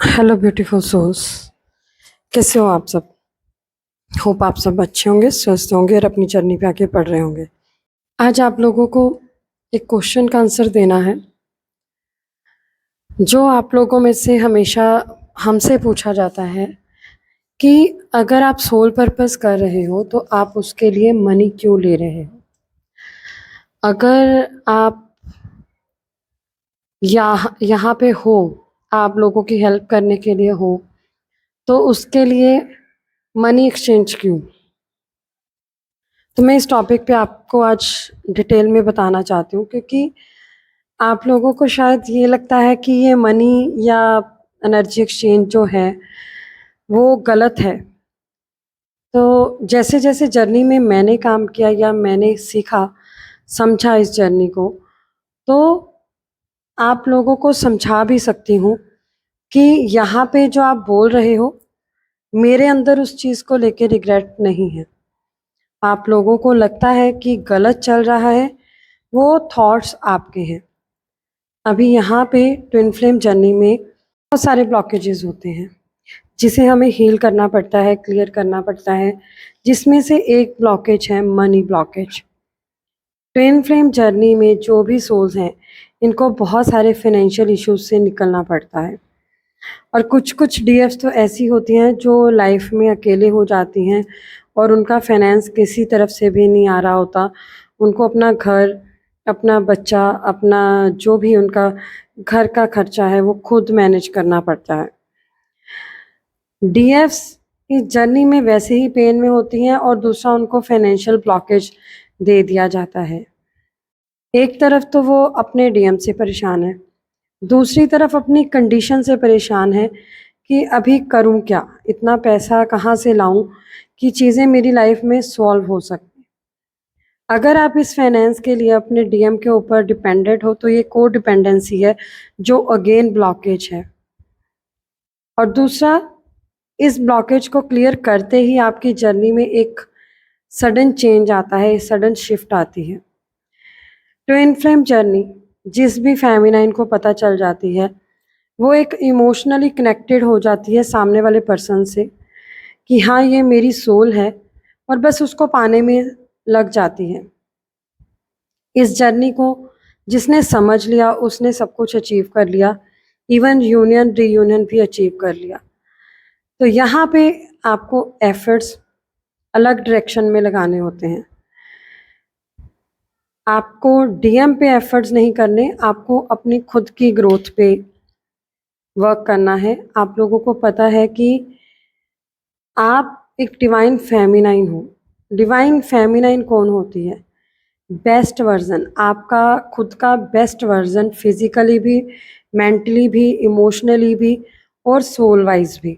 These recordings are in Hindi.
Hello beautiful souls. कैसे हो आप सब? होप आप सब अच्छे होंगे, स्वस्थ होंगे और अपनी जर्नी पे आगे बढ़ रहे होंगे। आज आप लोगों को एक क्वेश्चन का आंसर देना है जो आप लोगों में से हमेशा हमसे पूछा जाता है कि अगर आप सोल पर्पस कर रहे हो तो आप उसके लिए मनी क्यों ले रहे हो। अगर आप यहाँ पे हो, आप लोगों की हेल्प करने के लिए हो, तो उसके लिए मनी एक्सचेंज क्यों। तो मैं इस टॉपिक पे आपको आज डिटेल में बताना चाहती हूँ, क्योंकि आप लोगों को शायद ये लगता है कि ये मनी या एनर्जी एक्सचेंज जो है वो गलत है। तो जैसे जैसे जर्नी में मैंने काम किया या मैंने सीखा, समझा इस जर्नी को, तो आप लोगों को समझा भी सकती हूँ कि यहाँ पे जो आप बोल रहे हो, मेरे अंदर उस चीज़ को लेके रिग्रेट नहीं है। आप लोगों को लगता है कि गलत चल रहा है, वो थॉट्स आपके हैं। अभी यहाँ पे ट्विन फ्लेम जर्नी में बहुत सारे ब्लॉकेजेस होते हैं जिसे हमें हील करना पड़ता है, क्लियर करना पड़ता है, जिसमें से एक ब्लॉकेज है money blockage. Twin flame journey में जो भी सोल्स हैं, इनको बहुत सारे फाइनेंशियल इश्यूज से निकलना पड़ता है। और कुछ कुछ डीएफ्स तो ऐसी होती हैं जो लाइफ में अकेले हो जाती हैं और उनका फाइनेंस किसी तरफ से भी नहीं आ रहा होता। उनको अपना घर, अपना बच्चा, अपना जो भी उनका घर का खर्चा है वो खुद मैनेज करना पड़ता है। डीएफ्स इस जर्नी में वैसे ही पेन में होती हैं और दूसरा उनको फाइनेंशियल ब्लॉकेज दे दिया जाता है। एक तरफ तो वो अपने डीएम से परेशान है, दूसरी तरफ अपनी कंडीशन से परेशान है कि अभी करूं क्या, इतना पैसा कहाँ से लाऊं कि चीज़ें मेरी लाइफ में सॉल्व हो सकें। अगर आप इस फाइनेंस के लिए अपने डीएम के ऊपर डिपेंडेंट हो तो ये को डिपेंडेंसी है जो अगेन ब्लॉकेज है। और दूसरा, इस ब्लॉकेज को क्लियर करते ही आपकी जर्नी में एक सडन चेंज आता है, सडन शिफ्ट आती है। ट्विन फ्लेम जर्नी जिस भी फेमिनाइन को पता चल जाती है, वो एक इमोशनली कनेक्टेड हो जाती है सामने वाले पर्सन से कि हाँ ये मेरी सोल है, और बस उसको पाने में लग जाती है। इस जर्नी को जिसने समझ लिया उसने सब कुछ अचीव कर लिया, इवन यूनियन रीयूनियन भी अचीव कर लिया। तो यहाँ पे आपको एफर्ट्स अलग डायरेक्शन में लगाने होते हैं। आपको डीएम पे एफर्ट्स नहीं करने, आपको अपनी खुद की ग्रोथ पे वर्क करना है। आप लोगों को पता है कि आप एक डिवाइन फेमिनाइन हो। डिवाइन फेमिनाइन कौन होती है? बेस्ट वर्जन, आपका खुद का बेस्ट वर्जन, फिजिकली भी, मेंटली भी, इमोशनली भी और सोल वाइज भी।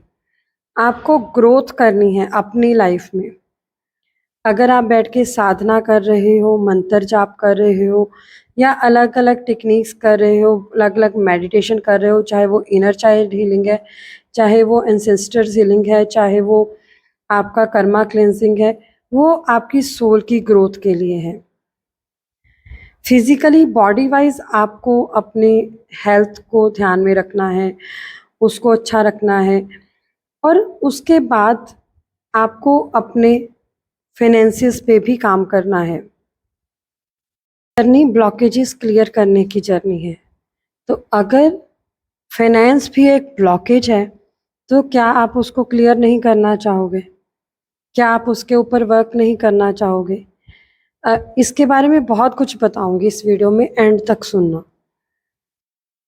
आपको ग्रोथ करनी है अपनी लाइफ में। अगर आप बैठ के साधना कर रहे हो, मंत्र जाप कर रहे हो या अलग अलग टेक्निक्स कर रहे हो, अलग अलग मेडिटेशन कर रहे हो, चाहे वो इनर चाइल्ड हीलिंग है, चाहे वो एंसेस्टर्स हीलिंग है, चाहे वो आपका कर्मा क्लेंजिंग है, वो आपकी सोल की ग्रोथ के लिए है। फिजिकली बॉडी वाइज आपको अपने हेल्थ को ध्यान में रखना है, उसको अच्छा रखना है, और उसके बाद आपको अपने फाइनेंसिस पे भी काम करना है। जर्नी ब्लॉकेजेस क्लियर करने की जर्नी है। तो अगर फाइनेंस भी एक ब्लॉकेज है तो क्या आप उसको क्लियर नहीं करना चाहोगे? क्या आप उसके ऊपर वर्क नहीं करना चाहोगे? इसके बारे में बहुत कुछ बताऊंगी इस वीडियो में, एंड तक सुनना।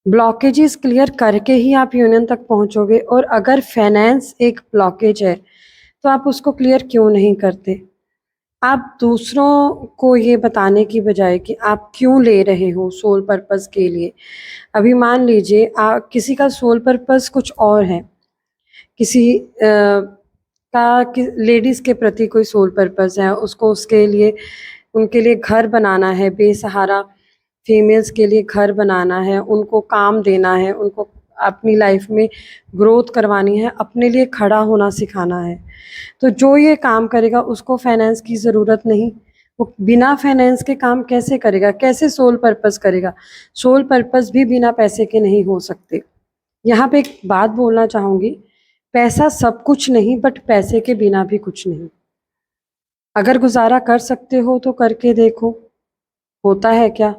ब्लॉकेजेस क्लियर करके ही आप यूनियन तक पहुंचोगे, और अगर फाइनेंस एक ब्लॉकेज है तो आप उसको क्लियर क्यों नहीं करते? आप दूसरों को ये बताने की बजाय कि आप क्यों ले रहे हो सोल पर्पस के लिए। अभी मान लीजिए किसी का सोल पर्पस कुछ और है, किसी का लेडीज़ के प्रति कोई सोल पर्पस है, उसको उसके लिए उनके लिए घर बनाना है, बेसहारा फीमेल्स के लिए घर बनाना है, उनको काम देना है, उनको अपनी लाइफ में ग्रोथ करवानी है, अपने लिए खड़ा होना सिखाना है। तो जो ये काम करेगा उसको फाइनेंस की ज़रूरत नहीं। वो बिना फाइनेंस के काम कैसे करेगा? कैसे सोल पर्पस करेगा? सोल पर्पस भी बिना पैसे के नहीं हो सकते। यहाँ पे एक बात बोलना चाहूँगी, पैसा सब कुछ नहीं, बट पैसे के बिना भी कुछ नहीं। अगर गुज़ारा कर सकते हो तो करके देखो, होता है क्या?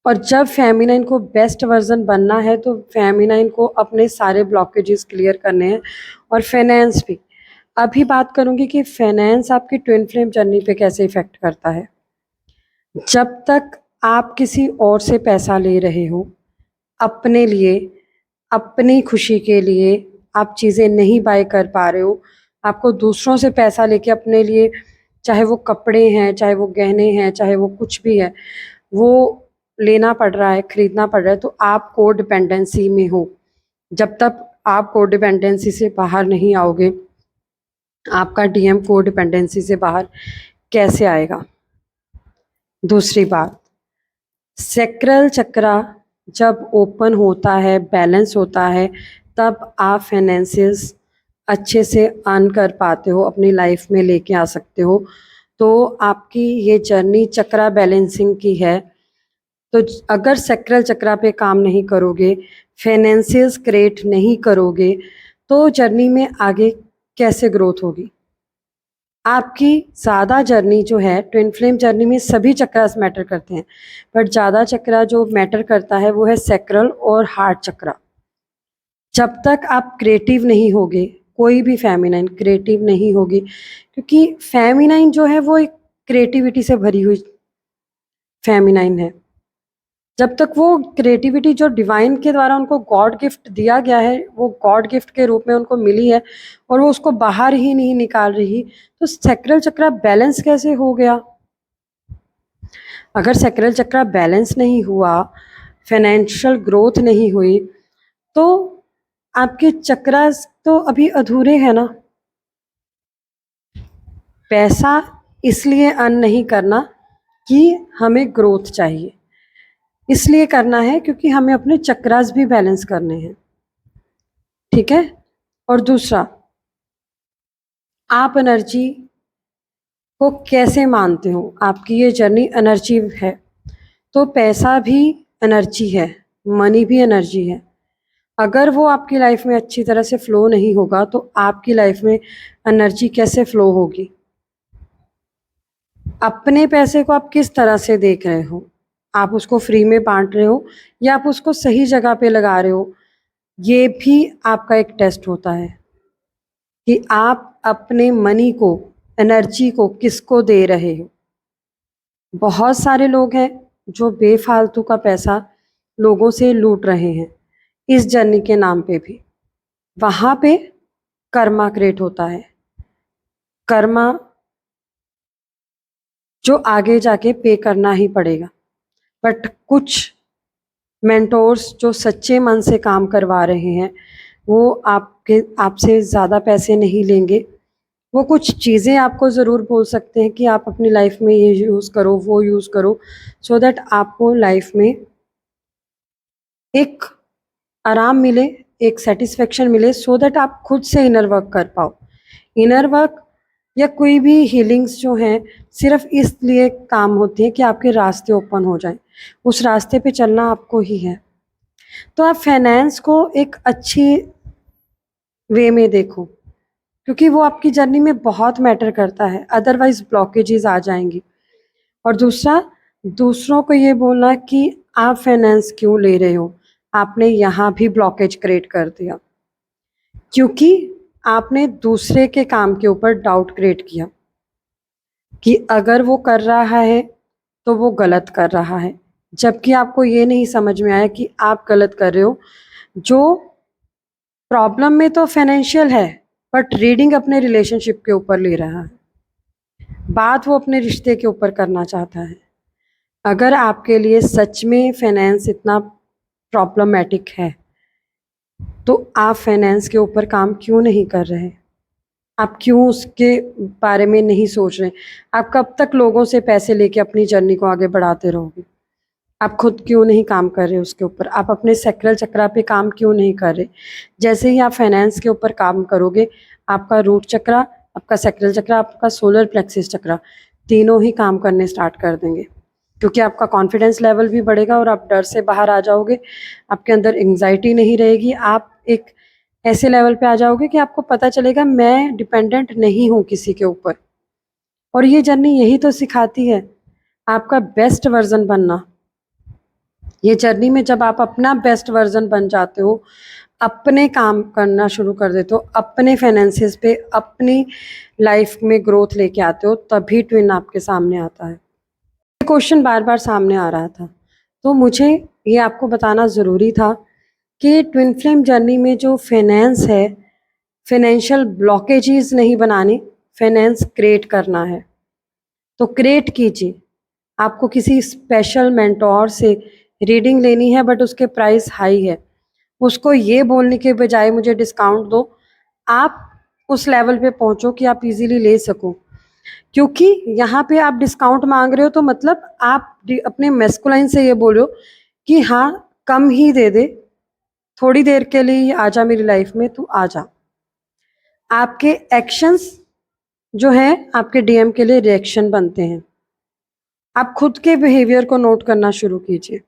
और जब फेमिनाइन को बेस्ट वर्ज़न बनना है तो फेमिनाइन को अपने सारे ब्लॉकेजेस क्लियर करने हैं, और फाइनेंस भी। अभी बात करूँगी कि फाइनेंस आपकी ट्विन फ्लेम जर्नी पे कैसे इफ़ेक्ट करता है। जब तक आप किसी और से पैसा ले रहे हो, अपने लिए, अपनी खुशी के लिए आप चीज़ें नहीं बाय कर पा रहे हो, आपको दूसरों से पैसा लेके अपने लिए, चाहे वो कपड़े हैं, चाहे वो गहने हैं, चाहे वो कुछ भी है, वो लेना पड़ रहा है, खरीदना पड़ रहा है, तो आप कोडिपेंडेंसी में हो। जब तक आप कोडिपेंडेंसी से बाहर नहीं आओगे, आपका डीएम कोडिपेंडेंसी से बाहर कैसे आएगा? दूसरी बात, सैक्रल चक्रा जब ओपन होता है, बैलेंस होता है, तब आप फाइनेंसेस अच्छे से अर्न कर पाते हो, अपनी लाइफ में लेके आ सकते हो। तो आपकी ये जर्नी चक्रा बैलेंसिंग की है। तो अगर सैक्रल चक्रा पे काम नहीं करोगे, फाइनेंसेस क्रिएट नहीं करोगे, तो जर्नी में आगे कैसे ग्रोथ होगी? आपकी ज़्यादा जर्नी जो है, ट्विन फ्लेम जर्नी में सभी चक्रास मैटर करते हैं, बट ज़्यादा चक्रा जो मैटर करता है वो है सैक्रल और हार्ट चक्रा। जब तक आप क्रिएटिव नहीं होगे, कोई भी फेमिनाइन क्रिएटिव नहीं होगी, क्योंकि फेमिनाइन जो है वो एक क्रिएटिविटी से भरी हुई फेमिनाइन है। जब तक वो क्रिएटिविटी जो डिवाइन के द्वारा उनको गॉड गिफ्ट दिया गया है, वो गॉड गिफ्ट के रूप में उनको मिली है, और वो उसको बाहर ही नहीं निकाल रही, तो सैक्रल चक्रा बैलेंस कैसे हो गया? अगर सैक्रल चक्रा बैलेंस नहीं हुआ, फाइनेंशियल ग्रोथ नहीं हुई, तो आपके चक्रास तो अभी अधूरे हैं ना। पैसा इसलिए अर्न नहीं करना कि हमें ग्रोथ चाहिए, इसलिए करना है क्योंकि हमें अपने चक्रास भी बैलेंस करने हैं, ठीक है? और दूसरा, आप एनर्जी को कैसे मानते हो? आपकी ये जर्नी एनर्जी है, तो पैसा भी एनर्जी है, मनी भी एनर्जी है। अगर वो आपकी लाइफ में अच्छी तरह से फ्लो नहीं होगा, तो आपकी लाइफ में एनर्जी कैसे फ्लो होगी? अपने पैसे को आप किस तरह से देख रहे हो? आप उसको फ्री में बांट रहे हो या आप उसको सही जगह पे लगा रहे हो? ये भी आपका एक टेस्ट होता है कि आप अपने मनी को, एनर्जी को किसको दे रहे हो। बहुत सारे लोग हैं जो बेफालतू का पैसा लोगों से लूट रहे हैं इस जर्नी के नाम पे भी। वहाँ पे कर्मा क्रिएट होता है, कर्मा जो आगे जाके पे करना ही पड़ेगा। बट कुछ मेंटोर्स जो सच्चे मन से काम करवा रहे हैं, वो आपसे ज़्यादा पैसे नहीं लेंगे। वो कुछ चीज़ें आपको ज़रूर बोल सकते हैं कि आप अपनी लाइफ में ये यूज़ करो, वो यूज़ करो, सो दैट आपको लाइफ में एक आराम मिले, एक सैटिस्फैक्शन मिले, सो दैट आप खुद से इनर वर्क कर पाओ। इनर वर्क या कोई भी हीलिंग्स जो हैं, सिर्फ इसलिए काम होती है कि आपके रास्ते ओपन हो जाएं। उस रास्ते पे चलना आपको ही है। तो आप फाइनेंस को एक अच्छी वे में देखो, क्योंकि वो आपकी जर्नी में बहुत मैटर करता है, अदरवाइज ब्लॉकेजेस आ जाएंगी। और दूसरा, दूसरों को ये बोलना कि आप फाइनेंस क्यों ले रहे हो, आपने यहाँ भी ब्लॉकेज क्रिएट कर दिया, क्योंकि आपने दूसरे के काम के ऊपर डाउट क्रिएट किया कि अगर वो कर रहा है तो वो गलत कर रहा है, जबकि आपको ये नहीं समझ में आया कि आप गलत कर रहे हो। जो प्रॉब्लम में तो फाइनेंशियल है, बट रीडिंग अपने रिलेशनशिप के ऊपर ले रहा है, बात वो अपने रिश्ते के ऊपर करना चाहता है। अगर आपके लिए सच में फाइनेंस इतना प्रॉब्लमेटिक है, तो आप फाइनेंस के ऊपर काम क्यों नहीं कर रहे? आप क्यों उसके बारे में नहीं सोच रहे? आप कब तक लोगों से पैसे लेके अपनी जर्नी को आगे बढ़ाते रहोगे? आप खुद क्यों नहीं काम कर रहे उसके ऊपर? आप अपने सैक्रल चक्रा पे काम क्यों नहीं कर रहे? जैसे ही आप फाइनेंस के ऊपर काम करोगे, आपका रूट चक्रा, आपका सैक्रल चक्रा, आपका सोलर प्लेक्सिस चक्रा, तीनों ही काम करने स्टार्ट कर देंगे। क्योंकि आपका कॉन्फिडेंस लेवल भी बढ़ेगा और आप डर से बाहर आ जाओगे, आपके अंदर एंग्जाइटी नहीं रहेगी, आप एक ऐसे लेवल पे आ जाओगे कि आपको पता चलेगा मैं डिपेंडेंट नहीं हूँ किसी के ऊपर। और ये जर्नी यही तो सिखाती है आपका बेस्ट वर्जन बनना। ये जर्नी में जब आप अपना बेस्ट वर्जन बन जाते हो, अपने काम करना शुरू कर देते हो, अपने फाइनेंसेस पे अपनी लाइफ में ग्रोथ लेके आते हो, तभी ट्विन आपके सामने आता है। ये क्वेश्चन बार बार सामने आ रहा था, तो मुझे ये आपको बताना ज़रूरी था कि ट्विन फ्लेम जर्नी में जो फाइनेंस है, फाइनेंशियल ब्लॉकेजेस नहीं बनानी, फाइनेंस क्रिएट करना है। तो क्रिएट कीजिए। आपको किसी स्पेशल मेंटोर से रीडिंग लेनी है बट उसके प्राइस हाई है, उसको ये बोलने के बजाय मुझे डिस्काउंट दो, आप उस लेवल पे पहुंचो कि आप इजीली ले सको। क्योंकि यहाँ पे आप डिस्काउंट मांग रहे हो तो मतलब आप अपने मेस्कुलाइन से ये बोलो कि हाँ कम ही दे दे, थोड़ी देर के लिए आ जा मेरी लाइफ में, तू आ जा। आपके एक्शंस जो है आपके डीएम के लिए रिएक्शन बनते हैं। आप खुद के बिहेवियर को नोट करना शुरू कीजिए।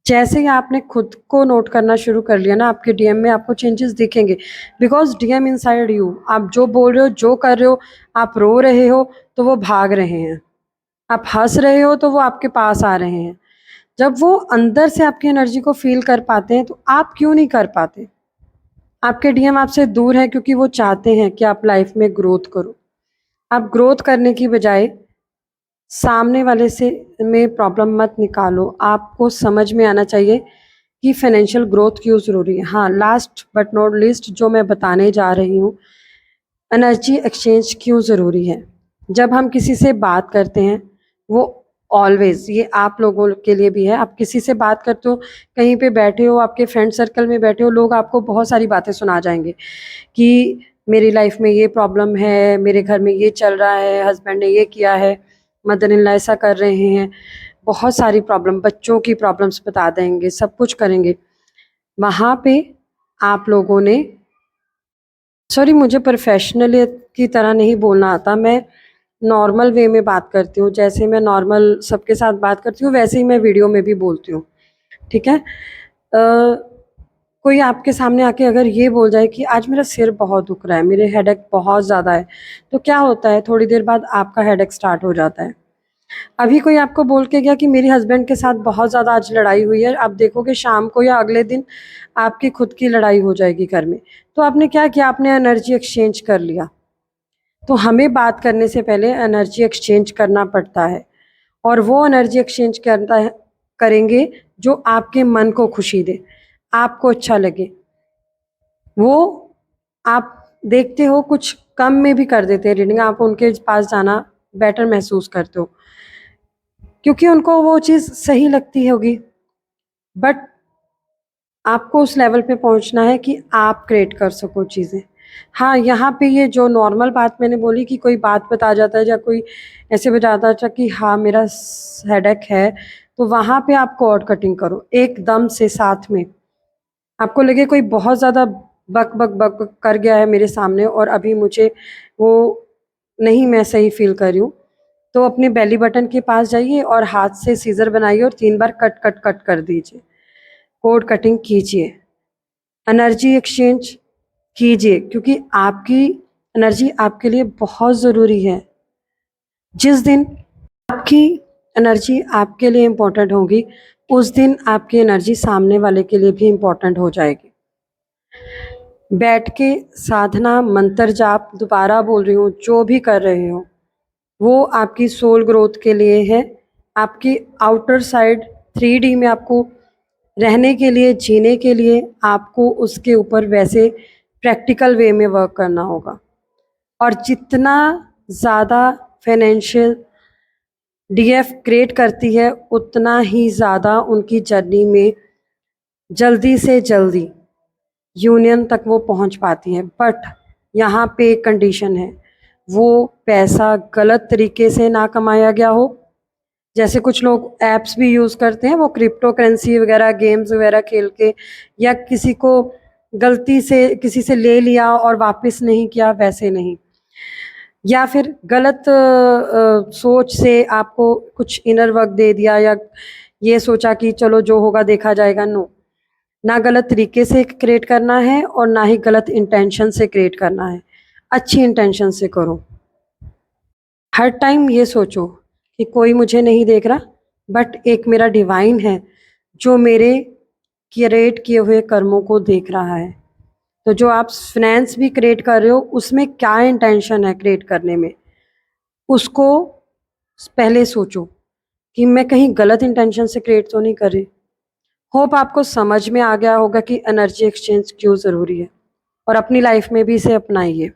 जैसे ही आपने खुद को नोट करना शुरू कर लिया ना, आपके डीएम में आपको चेंजेस दिखेंगे, बिकॉज डीएम इनसाइड यू। आप जो बोल रहे हो, जो कर रहे हो, आप रो रहे हो तो वो भाग रहे हैं, आप हंस रहे हो तो वो आपके पास आ रहे हैं। जब वो अंदर से आपकी एनर्जी को फील कर पाते हैं तो आप क्यों नहीं कर पाते? आपके डीएम आपसे दूर है क्योंकि वो चाहते हैं कि आप लाइफ में ग्रोथ करो। आप ग्रोथ करने की बजाय सामने वाले से में प्रॉब्लम मत निकालो। आपको समझ में आना चाहिए कि फाइनेंशियल ग्रोथ क्यों ज़रूरी है। हाँ, लास्ट बट नॉट लीस्ट जो मैं बताने जा रही हूँ, एनर्जी एक्सचेंज क्यों ज़रूरी है। जब हम किसी से बात करते हैं, वो ऑलवेज, ये आप लोगों के लिए भी है, आप किसी से बात करते हो, कहीं पे बैठे हो, आपके फ्रेंड सर्कल में बैठे हो, लोग आपको बहुत सारी बातें सुना जाएंगे कि मेरी लाइफ में ये प्रॉब्लम है, मेरे घर में ये चल रहा है, हस्बैंड ने ये किया है, मदर इन लॉ ऐसा कर रहे हैं, बहुत सारी प्रॉब्लम, बच्चों की प्रॉब्लम्स बता देंगे, सब कुछ करेंगे। वहाँ पे आप लोगों ने, सॉरी मुझे प्रोफेशनल की तरह नहीं बोलना आता, मैं नॉर्मल वे में बात करती हूँ, जैसे मैं नॉर्मल सबके साथ बात करती हूँ वैसे ही मैं वीडियो में भी बोलती हूँ, ठीक है। कोई आपके सामने आके अगर ये बोल जाए कि आज मेरा सिर बहुत दुख रहा है, मेरे हेडेक बहुत ज़्यादा है, तो क्या होता है, थोड़ी देर बाद आपका हेडेक स्टार्ट हो जाता है। अभी कोई आपको बोल के गया कि मेरी हस्बैंड के साथ बहुत ज़्यादा आज लड़ाई हुई है, आप देखोगे शाम को या अगले दिन आपकी खुद की लड़ाई हो जाएगी घर में, तो आपने क्या किया, आपने एनर्जी एक्सचेंज कर लिया। तो हमें बात करने से पहले एनर्जी एक्सचेंज करना पड़ता है, और वो एनर्जी एक्सचेंज करता है करेंगे जो आपके मन को खुशी दे, आपको अच्छा लगे। वो आप देखते हो कुछ कम में भी कर देते हैं रीडिंग, आप उनके पास जाना बेटर महसूस करते हो क्योंकि उनको वो चीज़ सही लगती होगी। बट आपको उस लेवल पे पहुंचना है कि आप क्रिएट कर सको चीज़ें। हाँ, यहाँ पे ये जो नॉर्मल बात मैंने बोली कि कोई बात बता जाता है या कोई ऐसे बताता था कि हाँ मेरा हेडेक है, तो वहाँ पे आप कॉर्ड कटिंग करो एकदम से। साथ में आपको लगे कोई बहुत ज़्यादा बक बक बक बक कर गया है मेरे सामने और अभी मुझे वो नहीं, मैं सही फील कर रही हूँ, तो अपने बेली बटन के पास जाइए और हाथ से सीजर बनाइए और 3 बार कट कट कट कर दीजिए, कोड कटिंग कीजिए, एनर्जी एक्सचेंज कीजिए, क्योंकि आपकी एनर्जी आपके लिए बहुत ज़रूरी है। जिस दिन आपकी एनर्जी आपके लिए इम्पोर्टेंट होगी, उस दिन आपकी एनर्जी सामने वाले के लिए भी इम्पोर्टेंट हो जाएगी। बैठ के साधना, मंत्र जाप, दोबारा बोल रही हूँ, जो भी कर रहे हो वो आपकी सोल ग्रोथ के लिए है। आपकी आउटर साइड 3D में आपको रहने के लिए, जीने के लिए आपको उसके ऊपर वैसे प्रैक्टिकल वे में वर्क करना होगा। और जितना ज़्यादा फाइनेंशियल डीएफ क्रिएट करती है, उतना ही ज़्यादा उनकी जर्नी में जल्दी से जल्दी यूनियन तक वो पहुंच पाती हैं। बट यहाँ पे एक कंडीशन है, वो पैसा गलत तरीके से ना कमाया गया हो। जैसे कुछ लोग ऐप्स भी यूज़ करते हैं, वो क्रिप्टो करेंसी वगैरह, गेम्स वगैरह खेल के, या किसी को गलती से किसी से ले लिया और वापस नहीं किया, वैसे नहीं। या फिर गलत सोच से आपको कुछ इनर वर्क दे दिया, या ये सोचा कि चलो जो होगा देखा जाएगा। नो, ना गलत तरीके से क्रिएट करना है और ना ही गलत इंटेंशन से क्रिएट करना है। अच्छी इंटेंशन से करो। हर टाइम ये सोचो कि कोई मुझे नहीं देख रहा, बट एक मेरा डिवाइन है जो मेरे क्रिएट किए हुए कर्मों को देख रहा है। तो जो आप फाइनेंस भी क्रिएट कर रहे हो, उसमें क्या इंटेंशन है क्रिएट करने में, उसको पहले सोचो कि मैं कहीं गलत इंटेंशन से क्रिएट तो नहीं कर रही। होप आपको समझ में आ गया होगा कि एनर्जी एक्सचेंज क्यों ज़रूरी है, और अपनी लाइफ में भी इसे अपनाइए।